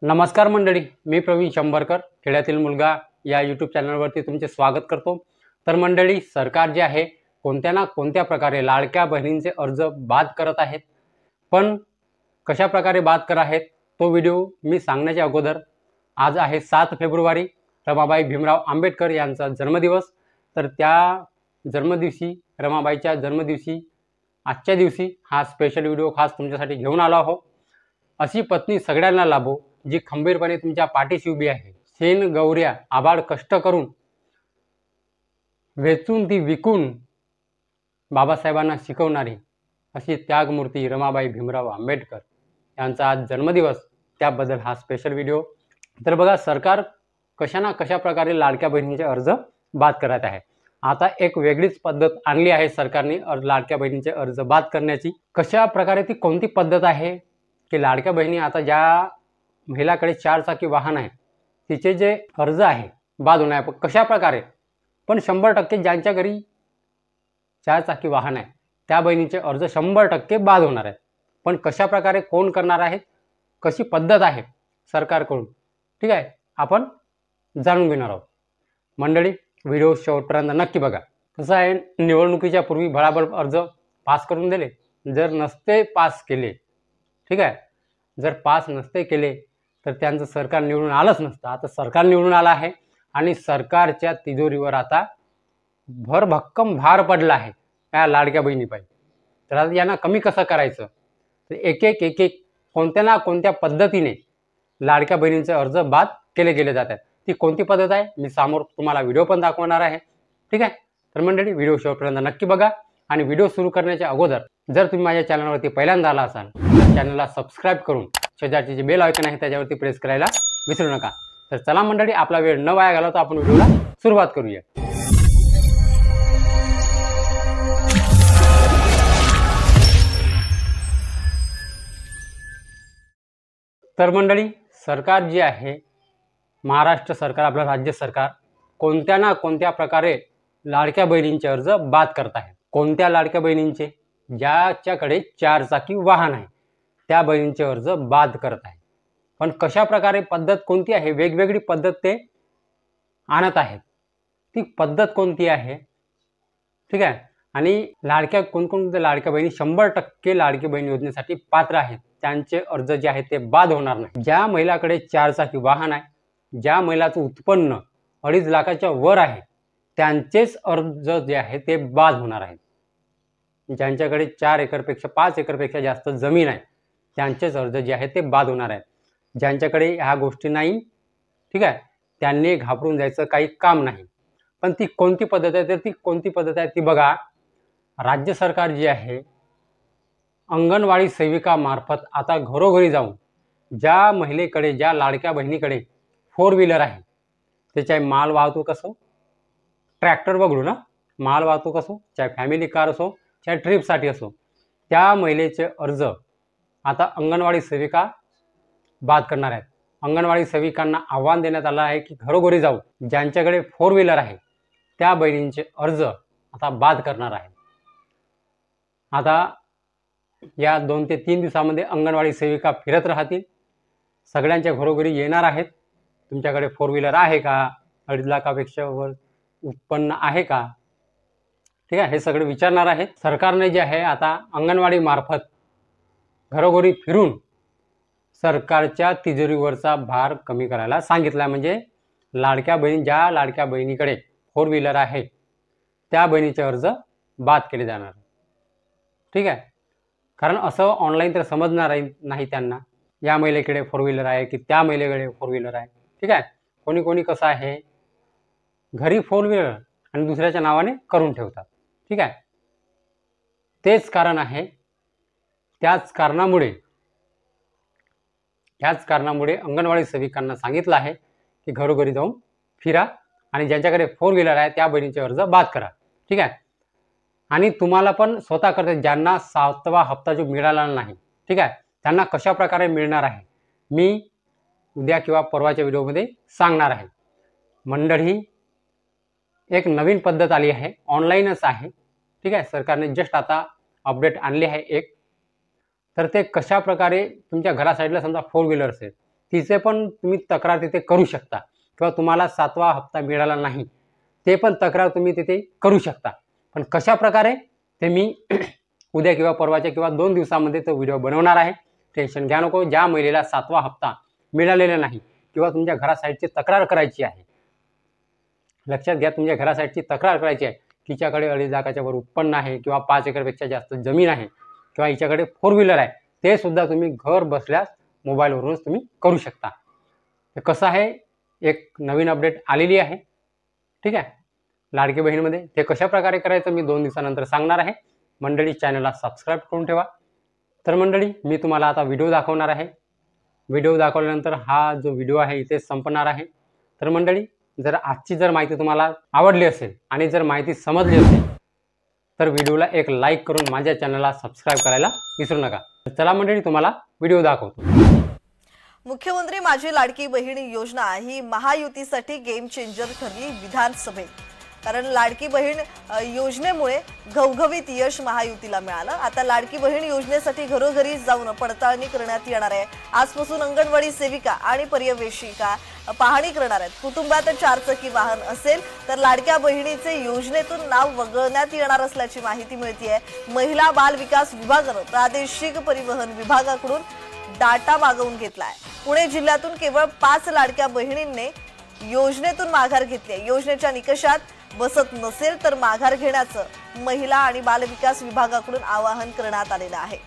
नमस्कार मंडळी, मी प्रवीण शंभरकर खेड्यातील मुलगा या यूट्यूब चॅनलवरती तुमचे स्वागत करतो। तर मंडळी, सरकार जे आहे कोणत्या ना कोणत्या प्रकारे लाडक्या बहिणींचे अर्ज बाद करत आहेत। पण कशा प्रकारे बाद करत आहेत तो व्हिडिओ मी सांगण्याच्या अगोदर, आज आहे 7 फेब्रुवारी, रमाबाई भीमराव आंबेडकर यांचा जन्मदिवस। तर त्या जन्मदिवशी, रमाबाईच्या जन्मदिवशी आजच्या दिवशी हा स्पेशल व्हिडिओ खास तुमच्यासाठी घेऊन आलो आहो। अशी पत्नी सगळ्यांना लाभो जी खंबीरपणे तुमच्या पाठीशी उभी आहे। शेण गौऱ्या आबाळ कष्ट करून वेचून ती विकून बाबासाहेबांना शिकवणारी अशी त्यागमूर्ती रमाबाई भीमराव आंबेडकर यांचा आज जन्मदिवस, त्याबद्दल हा स्पेशल व्हिडिओ। तर बघा, सरकार कशा ना कशा प्रकारे लाडक्या बहिणींचे अर्ज बाद करत आहे। आता एक वेगळीच पद्धत आणली आहे सरकारने लाडक्या बहिणींचे अर्ज बाद करण्याची। कशा प्रकारे ती कोणती पद्धत आहे की लाडक्या बहिणी, आता ज्या महिलाकडे 4 चाकी वाहन आहे तिचे जे अर्ज आहे बाद होणार आहे, कशा प्रकारे, पण 100% ज्यांच्या घरी 4 चाकी वाहन आहे त्या बहिणीचे अर्ज 100% बाद होणार आहेत। पण कशा प्रकारे, कोण करणार आहे, कशी पद्धत आहे सरकारकडून, ठीक आहे, आपण जाणून घेणार आहोत। मंडळी, व्हिडिओ शेवटपर्यंत नक्की बघा। कसं आहे, निवडणुकीच्या पूर्वी भळाभळ अर्ज पास करून दिले, जर नसते पास केले, ठीक आहे, जर पास नसते केले तर त्यांचं सरकार निवडून आलंच नसतं। आता सरकार निवडून आलं आहे आणि सरकारच्या तिजोरीवर आता भरभक्कम भार पडला आहे या लाडक्या बहिणीपायी। तर आता यांना कमी कसं करायचं, तर एक एक कोणत्या ना कोणत्या पद्धतीने लाडक्या बहिणींचे अर्ज बाद केले गेले जातात। ती कोणती पद्धत आहे मी समोर तुम्हाला व्हिडिओ पण दाखवणार आहे, ठीक आहे। तर मंडळी, व्हिडिओ शेवटपर्यंत नक्की बघा। आणि व्हिडिओ सुरू करण्याच्या अगोदर जर तुम्ही माझ्या चॅनलवरती पहिल्यांदा आला असाल तर चॅनलला सबस्क्राईब करून शेजारची जी बेल आयकॉन आहे त्याच्यावरती प्रेस करायला विसरू नका। तर चला मंडळी, आपला वेळ न वाया घालवता आपण व्हिडिओला सुरुवात करूया। तर मंडळी, सरकार जे आहे, महाराष्ट्र सरकार, आपलं राज्य सरकार कोणत्या ना कोणत्या प्रकारे लाडक्या बहिणींचे अर्ज बाद करत आहे। कोणत्या लाडक्या बहिणींचे? ज्याच्याकडे 4 चाकी वाहन आहे त्या बहिणींचे अर्ज बाद करत आहे। पण कशा प्रकारे, पद्धत कोणती आहे, वेगवेगळी पद्धत ते आणत आहेत। ती पद्धत कोणती आहे, ठीक आहे। आणि कोणकोणत्या लाडक्या बहिणी 100% लाडकी बहीण योजनेसाठी पात्र आहेत, त्यांचे अर्ज जे आहेत ते बाद होणार नाही। ज्या महिलाकडे 4 चाकी वाहन आहे, ज्या महिलाचं उत्पन्न 2.5 लाखाच्या वर आहे, त्यांचेच अर्ज जे आहे ते बाद होणार आहेत। ज्यांच्याकडे 4 एकरपेक्षा 5 एकरपेक्षा जास्त जमीन आहे त्यांचेच अर्ज जे आहे ते बाद होणार आहेत। ज्यांच्याकडे ह्या गोष्टी नाही, ठीक आहे, त्यांनी घाबरून जायचं काही काम नाही। पण ती कोणती पद्धत आहे, तर ती कोणती पद्धत आहे ती बघा। राज्य सरकार जे आहे अंगणवाडी सेविका मार्फत आता घरोघरी जाऊन ज्या महिलेकडे, ज्या लाडक्या बहिणीकडे 4 व्हीलर आहे, त्याच्या माल वाहतूक असो, ट्रॅक्टर वगळून ना, माल वाहतूक असो, चाहे फॅमिली कार असो, चाहे ट्रिपसाठी असो, त्या महिलेचे अर्ज आता अंगणवाडी सेविका बाद करणार आहेत। अंगणवाडी सेविकांना आव्हान देण्यात आलं आहे की घरोघरी जाऊन ज्यांच्याकडे 4 व्हीलर आहे त्या बहिणींचे अर्ज आता बाद करणार आहे। आता या 2 ते 3 दिवसामध्ये अंगणवाडी सेविका फिरत राहतील, सगळ्यांच्या घरोघरी येणार आहेत। तुमच्याकडे 4 व्हीलर आहे का, 2.5 लाखापेक्षा वर उत्पन्न आहे का, ठीक आहे, हे सगळे विचारणार आहेत। सरकारने जे आहे आता अंगणवाडी मार्फत घरोघरी फिरून सरकारच्या तिजोरीवरचा भार कमी करायला सांगितला। म्हणजे लाडक्या बहिणी, ज्या लाडक्या बहिणीकडे 4 व्हीलर आहे त्या बहिणीचे अर्ज बाद केले जाणार, ठीक आहे। कारण असं ऑनलाईन तर समजणार नाही त्यांना, या महिलेकडे 4 व्हीलर आहे की त्या महिलेकडे 4 व्हीलर आहे, ठीक आहे। कोणी कोणी कसं आहे, घरी 4 व्हीलर आणि दुसऱ्याच्या नावाने करून ठेवतात, ठीक आहे। तेच कारण आहे, त्याच कारणामुळे अंगणवाडी सेविकांना सांगितलं आहे की घरोघरी जाऊन फिरा आणि ज्यांच्याकडे 4 व्हीलर आहे त्या बहिणीचे अर्ज बाद करा, ठीक आहे। आणि तुम्हाला पण स्वतः करते, ज्यांना 7वा हप्ता जो मिळाला नाही, ठीक आहे, त्यांना कशा प्रकारे मिळणार आहे मी उद्या किंवा परवाच्या व्हिडिओमध्ये सांगणार आहे। मंडळी, एक नवीन पद्धत आली आहे, ऑनलाईनच आहे, ठीक आहे, सरकारने जस्ट आता अपडेट आणली आहे एक। तर ते कशा प्रकारे तुमच्या घरा साईडला समजा 4 व्हीलर असेल, तिचे पण तुम्ही तक्रार तिथे करू शकता किंवा तुम्हाला 7वा हप्ता मिळाला नाही ते पण तक्रार तुम्ही तिथे करू शकता. पण कशा प्रकारे ते मी उद्या किंवा परवाच्या किंवा 2 दिवसामध्ये तो व्हिडिओ बनवणार आहे. टेन्शन घ्या नको. ज्या महिलेला 7वा हप्ता मिळालेला नाही किंवा तुमच्या घरासाईडची तक्रार करायची आहे, लक्षात घ्या, तुमच्या घरासाईडची तक्रार करायची आहे, तिच्याकडे 2.5 लाखाच्या वर उत्पन्न आहे किंवा 5 एकरपेक्षा जास्त जमीन आहे किंवा हिच्याकडे 4 व्हीलर आहे, ते सुद्धा तुम्ही घर बसल्यास मोबाईलवरूनच तुम्ही करू शकता. हे कसं आहे, एक नवीन अपडेट आलेली आहे. ठीक आहे, लाडकी बहीणमध्ये ते कशा प्रकारे करायचं मी 2 दिवसानंतर सांगणार आहे. मंडळी चॅनलला सबस्क्राईब करून ठेवा. तर मंडळी मी तुम्हाला आता व्हिडिओ दाखवणार आहे. व्हिडिओ दाखवल्यानंतर हा जो व्हिडिओ आहे इथे संपणार आहे. तर मंडळी जर आजची माहिती तुम्हाला आवडली असेल आणि जर माहिती समजली असेल तर व्हिडिओला एक लाईक करून माझ्या चॅनलला सबस्क्राईब करायला विसरू नका. चला मंडळी तुम्हाला व्हिडिओ दाखवतो. मुख्यमंत्री माझी लाडकी बहीण योजना ही महायुतीसाठी गेम चेंजर ठरली विधानसभेत. कारण लाडकी बहीण योजनेमुळे घवघवीत यश महायुतीला मिळालं. आता लाडकी बहीण योजनेसाठी घरोघरी जाऊन पडताळणी करण्यात येणार आहे. आजपासून अंगणवाडी सेविका आणि पर्यवेक्षिका पाहणी करणार आहेत. कुटुंबात 4 चाकी वाहन असेल तर लाडक्या बहिणीचे योजनेतून नाव वगळण्यात येणार असल्याची माहिती मिळते. महिला बाल विकास विभागानं प्रादेशिक परिवहन विभागाकडून डाटा मागवून घेतलाय. पुणे जिल्ह्यातून केवळ 5 लाडक्या बहिणींनी योजनेतून माघार घेतली. योजनेच्या निकषात बसत नसेल तर माघार घेण्याचं महिला आणि बाल विकास विभागाकडून आवाहन करण्यात आलेलं आहे.